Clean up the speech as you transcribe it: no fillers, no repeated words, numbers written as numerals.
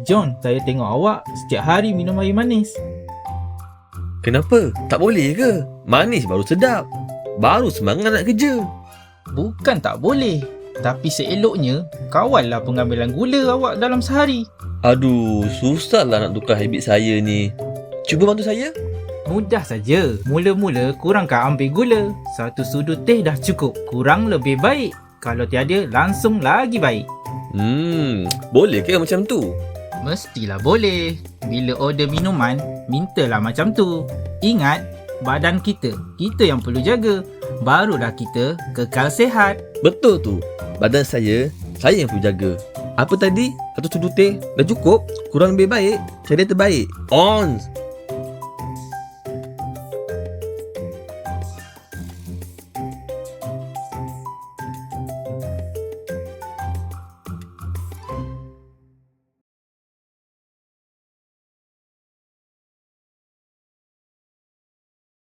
John, saya tengok awak setiap hari minum air manis. Kenapa? Tak boleh ke? Manis baru sedap. Baru semangat nak kerja. Bukan tak boleh, tapi seeloknya kawallah pengambilan gula awak dalam sehari. Aduh, susahlah nak tukar habit saya ni. Cuba bantu saya. Mudah saja. Mula-mula kurangkan ambil gula. Satu sudu teh dah cukup. Kurang lebih baik. Kalau tiada, langsung lagi baik. Boleh ke macam tu? Mestilah boleh. Bila order minuman, mintalah macam tu. Ingat, badan kita yang perlu jaga. Barulah kita kekal sihat. Betul tu. Badan saya yang perlu jaga. Apa tadi? Satu sudu teh dah cukup? Kurang lebih baik? Cara terbaik? On!